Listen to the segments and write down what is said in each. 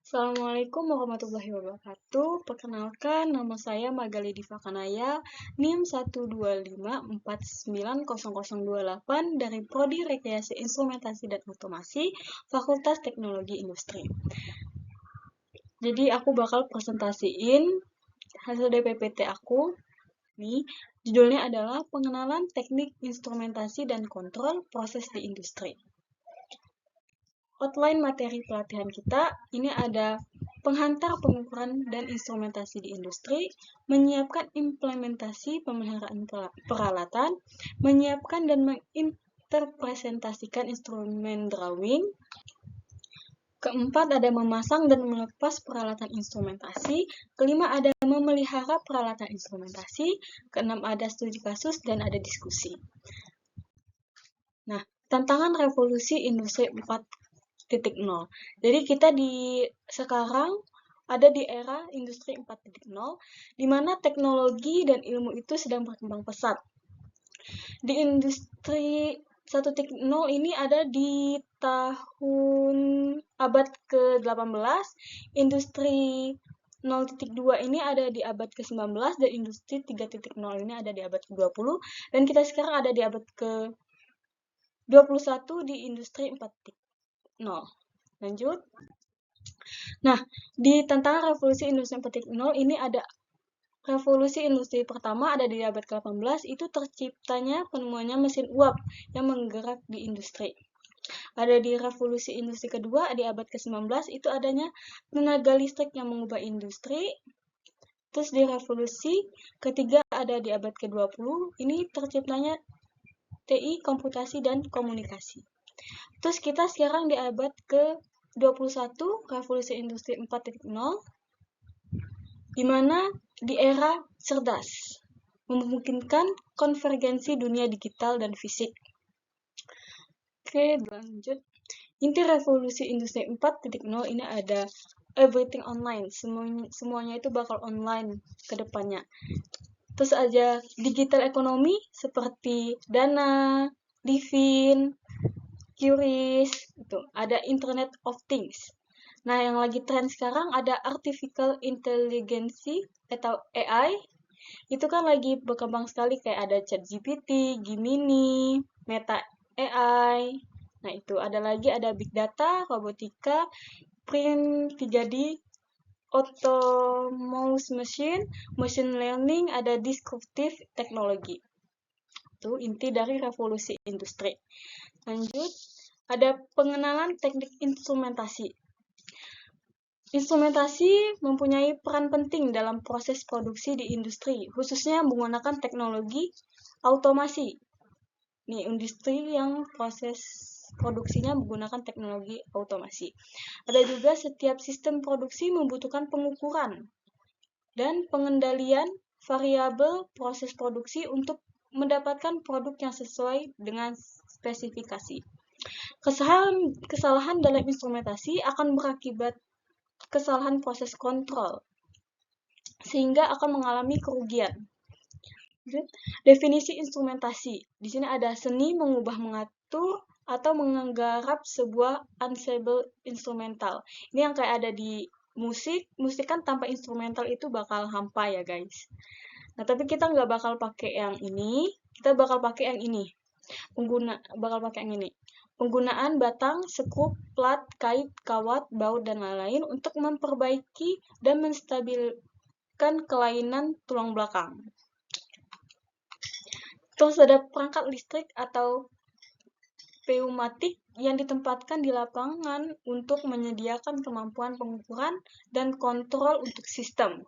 Assalamualaikum warahmatullahi wabarakatuh. Perkenalkan, nama saya Magali Diva Kanaya, NIM 125490028 dari Prodi Rekayasa Instrumentasi dan Otomasi, Fakultas Teknologi Industri. Jadi aku bakal presentasiin hasil DPPT aku. Nih, judulnya adalah Pengenalan Teknik Instrumentasi dan Kontrol Proses di Industri. Outline materi pelatihan kita, ini ada penghantar pengukuran dan instrumentasi di industri, menyiapkan implementasi pemeliharaan peralatan, menyiapkan dan menginterpresentasikan instrumen drawing. Keempat, ada memasang dan melepas peralatan instrumentasi. Kelima, ada memelihara peralatan instrumentasi. Keenam, ada studi kasus dan ada diskusi. Nah, tantangan revolusi industri 4.0. Jadi kita sekarang ada di era industri 4.0, di mana teknologi dan ilmu itu sedang berkembang pesat. Di industri 1.0 ini ada di tahun abad ke-18, industri 0.2 ini ada di abad ke-19, dan industri 3.0 ini ada di abad ke-20, dan kita sekarang ada di abad ke-21 di industri 4.0. Lanjut. Nah, di tantangan revolusi industri 4.0 ini ada revolusi industri pertama ada di abad ke-18, itu terciptanya penemuannya mesin uap yang menggerak di industri. Ada di revolusi industri kedua di abad ke-19, itu adanya tenaga listrik yang mengubah industri. Terus di revolusi ketiga ada di abad ke-20, ini terciptanya TI, komputasi, dan komunikasi. Terus kita sekarang di abad ke-21, revolusi industri 4.0, di mana di era cerdas, memungkinkan konvergensi dunia digital dan fisik. Oke, lanjut. Inti revolusi industri 4.0 ini ada everything online, semuanya itu bakal online ke depannya. Terus aja digital ekonomi seperti Dana, Divin, Curis, itu ada Internet of Things. Nah, yang lagi tren sekarang ada Artificial Intelligence atau AI. Itu kan lagi berkembang sekali, kayak ada ChatGPT, Gemini, Meta AI. Nah, itu ada Big Data, Robotika, Print 3D, Autonomous Machine, Machine Learning, ada Disruptive Technology. Itu inti dari revolusi industri. Lanjut, ada pengenalan teknik instrumentasi. Instrumentasi mempunyai peran penting dalam proses produksi di industri, khususnya menggunakan teknologi automasi. Nih, industri yang proses produksinya menggunakan teknologi automasi. Ada juga setiap sistem produksi membutuhkan pengukuran dan pengendalian variabel proses produksi untuk mendapatkan produk yang sesuai dengan spesifikasi. Kesalahan dalam instrumentasi akan berakibat kesalahan proses kontrol, sehingga akan mengalami kerugian. Definisi instrumentasi. Di sini ada seni mengubah, mengatur, atau menggarap sebuah ensemble instrumental. Ini yang kayak ada di musik. Musik kan tanpa instrumental itu bakal hampa ya guys. Nah, tapi kita nggak bakal pakai yang ini. Kita bakal pakai yang ini. Penggunaan batang, skrup, plat, kait, kawat, baut, dan lain-lain untuk memperbaiki dan menstabilkan kelainan tulang belakang. Terus ada perangkat listrik atau pneumatik yang ditempatkan di lapangan untuk menyediakan kemampuan pengukuran dan kontrol untuk sistem.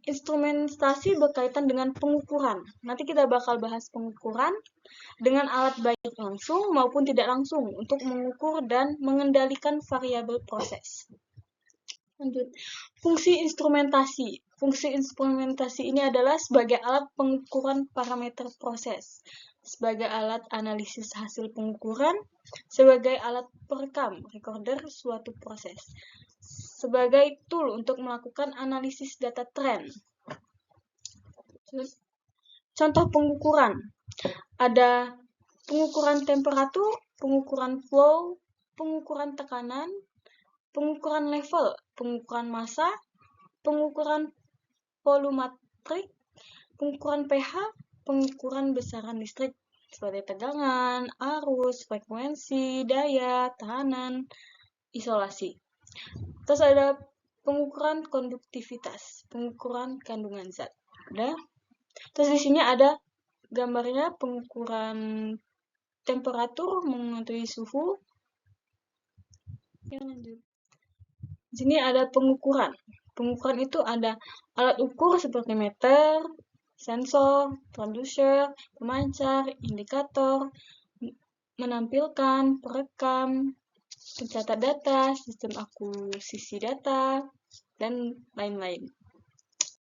Instrumentasi berkaitan dengan pengukuran. Nanti kita bakal bahas pengukuran dengan alat baik langsung maupun tidak langsung untuk mengukur dan mengendalikan variabel proses. Lanjut. Fungsi instrumentasi. Fungsi instrumentasi ini adalah sebagai alat pengukuran parameter proses, sebagai alat analisis hasil pengukuran, sebagai alat perekam, recorder suatu proses, sebagai tool untuk melakukan analisis data tren. Contoh pengukuran. Ada pengukuran temperatur, pengukuran flow, pengukuran tekanan, pengukuran level, pengukuran massa, pengukuran volumetrik, pengukuran pH, pengukuran besaran listrik seperti tegangan, arus, frekuensi, daya, tahanan, isolasi. Terus ada pengukuran konduktivitas, pengukuran kandungan zat. Udah. Terus di sini ada gambarnya pengukuran temperatur mengenai suhu. Ya, lanjut. Di sini ada pengukuran. Pengukuran itu ada alat ukur seperti meter, sensor, transducer, pemancar, indikator, menampilkan, perekam, pencatat data, sistem akuisisi data, dan lain-lain.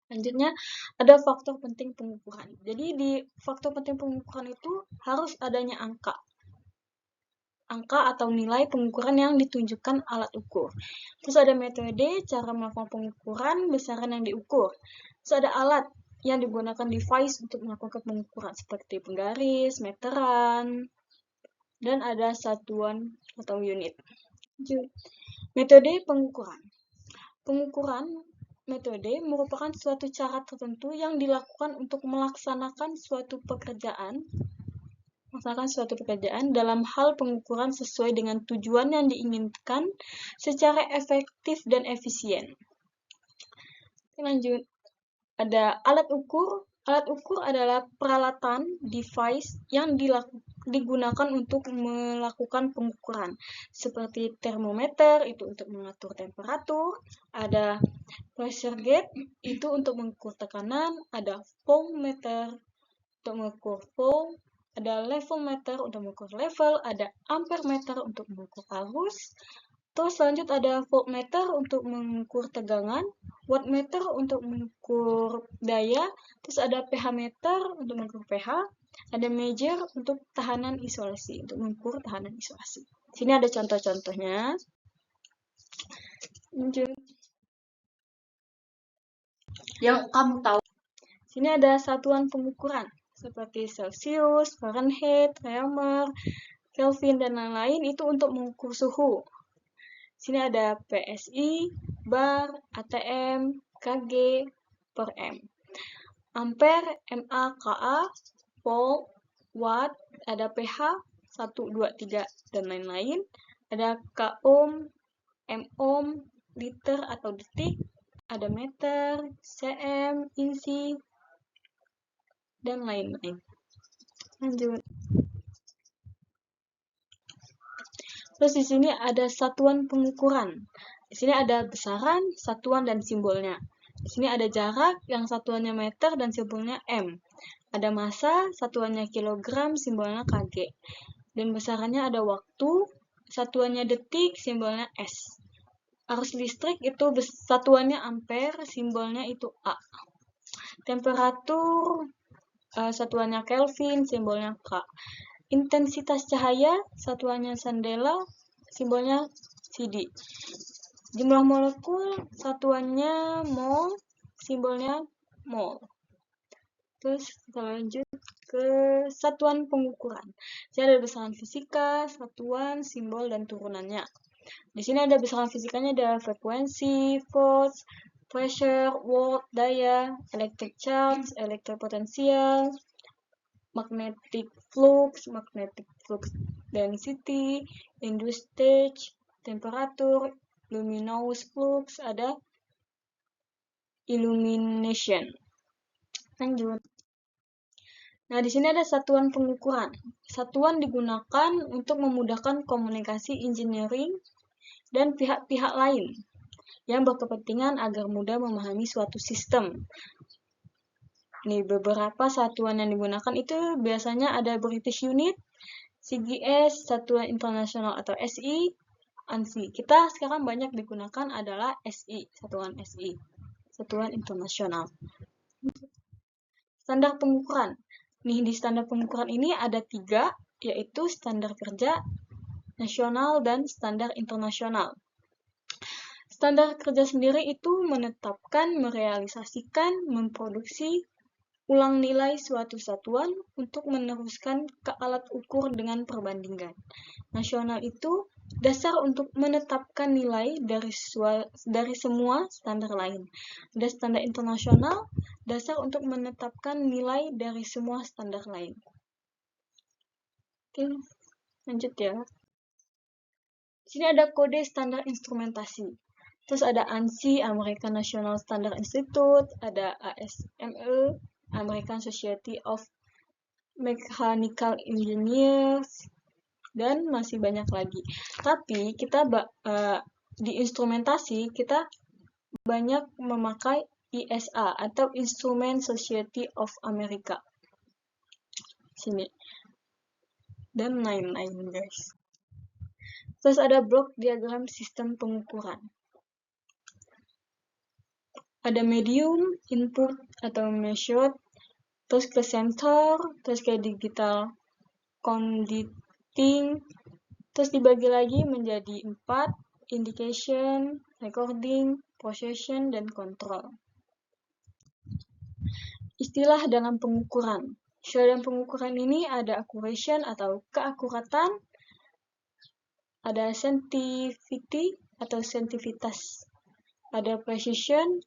Lanjutnya, ada faktor penting pengukuran. Jadi di faktor penting pengukuran itu harus adanya angka atau nilai pengukuran yang ditunjukkan alat ukur. Terus ada metode, cara melakukan pengukuran, besaran yang diukur. Terus ada alat yang digunakan device untuk melakukan pengukuran, seperti penggaris, meteran, dan ada satuan atau unit. Metode pengukuran. Pengukuran metode merupakan suatu cara tertentu yang dilakukan untuk melaksanakan suatu pekerjaan dalam hal pengukuran sesuai dengan tujuan yang diinginkan secara efektif dan efisien. Lanjut, ada alat ukur. Alat ukur adalah peralatan, device yang digunakan untuk melakukan pengukuran. Seperti termometer, itu untuk mengatur temperatur. Ada pressure gauge, itu untuk mengukur tekanan. Ada voltmeter, untuk mengukur volt. Ada level meter untuk mengukur level. Ada ampere meter untuk mengukur arus. Terus lanjut ada voltmeter untuk mengukur tegangan, wattmeter untuk mengukur daya, terus ada pH meter untuk mengukur pH, ada measure untuk tahanan isolasi, untuk mengukur tahanan isolasi. Sini ada contoh-contohnya. Lanjut. Yang kamu tahu. Sini ada satuan pengukuran seperti Celsius, Fahrenheit, Reaumur, Kelvin, dan lain-lain, itu untuk mengukur suhu. Sini ada PSI, bar, ATM, kg, per M. Ampere, MA, KA, volt, watt, ada pH, 1, 2, 3, dan lain-lain. Ada K-ohm, M-ohm, liter atau detik, ada meter, cm, inci, dan lain-lain. Lanjut. Terus di sini ada satuan pengukuran. Di sini ada besaran, satuan, dan simbolnya. Di sini ada jarak, yang satuannya meter dan simbolnya M. Ada massa, satuannya kilogram, simbolnya kg. Dan besarannya ada waktu, satuannya detik, simbolnya S. Arus listrik itu satuannya ampere, simbolnya itu A. Temperatur, satuannya Kelvin, simbolnya K. Intensitas cahaya, satuannya candela, simbolnya CD. Jumlah molekul, satuannya mol, simbolnya mol. Terus kita lanjut ke satuan pengukuran. Jadi ada besaran fisika, satuan, simbol, dan turunannya. Di sini ada besaran fisikanya, ada frekuensi, volts, pressure, watt, daya, electric charge, electric potential, magnetic flux density, induced stage, temperatur, luminous flux, ada illumination. Lanjut. Nah, di sini ada satuan pengukuran. Satuan digunakan untuk memudahkan komunikasi engineering dan pihak-pihak lain yang berkepentingan agar mudah memahami suatu sistem. Nih, beberapa satuan yang digunakan itu biasanya ada British Unit, CGS, Satuan Internasional atau SI, ANSI. Kita sekarang banyak digunakan adalah SI, Satuan SI, Satuan Internasional. Standar pengukuran. Nih, di standar pengukuran ini ada 3, yaitu standar kerja nasional dan standar internasional. Standar kerja sendiri itu menetapkan, merealisasikan, memproduksi ulang nilai suatu satuan untuk meneruskan ke alat ukur dengan perbandingan. Nasional itu dasar untuk menetapkan nilai dari semua standar lain. Ada standar internasional, dasar untuk menetapkan nilai dari semua standar lain. Oke, lanjut ya. Di sini ada kode standar instrumentasi. Terus ada ANSI, American National Standard Institute, ada ASME, American Society of Mechanical Engineers, dan masih banyak lagi. Tapi kita di instrumentasi kita banyak memakai ISA atau Instrument Society of America. Sini. Dan lain-lain, guys. Terus ada blok diagram sistem pengukuran. Ada medium, input atau measured, terus ke sensor, terus ke digital conducting, terus dibagi lagi menjadi 4, indication, recording, procession, dan control. Istilah dalam pengukuran. Istilah dalam pengukuran ini ada accuracy atau keakuratan, ada scientificity atau scientifitas, ada precision,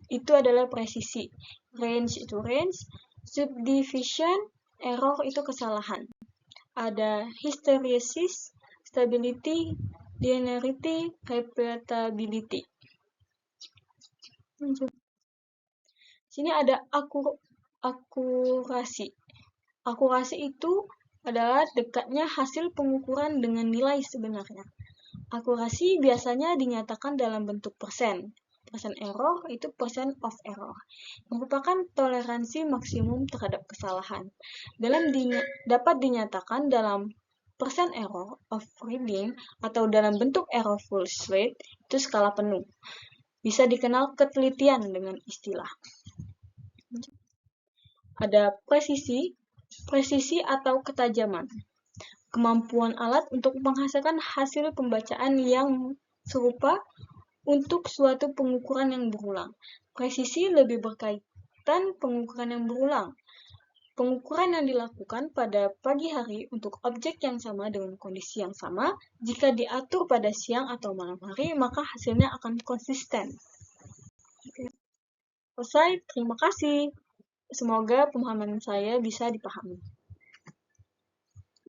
itu adalah presisi, range itu range, subdivision, error itu kesalahan, ada hysteresis, stability, linearity, repeatability. Sini ada akurasi. Akurasi itu adalah dekatnya hasil pengukuran dengan nilai sebenarnya. Akurasi biasanya dinyatakan dalam bentuk persen. Persen error itu percent of error, merupakan toleransi maksimum terhadap kesalahan. Dapat dinyatakan dalam persen error of reading atau dalam bentuk error full rate itu skala penuh. Bisa dikenal ketelitian dengan istilah. Ada presisi atau ketajaman. Kemampuan alat untuk menghasilkan hasil pembacaan yang serupa untuk suatu pengukuran yang berulang. Presisi lebih berkaitan pengukuran yang berulang. Pengukuran yang dilakukan pada pagi hari untuk objek yang sama dengan kondisi yang sama, jika diatur pada siang atau malam hari, maka hasilnya akan konsisten. Selesai, terima kasih. Semoga pemahaman saya bisa dipahami.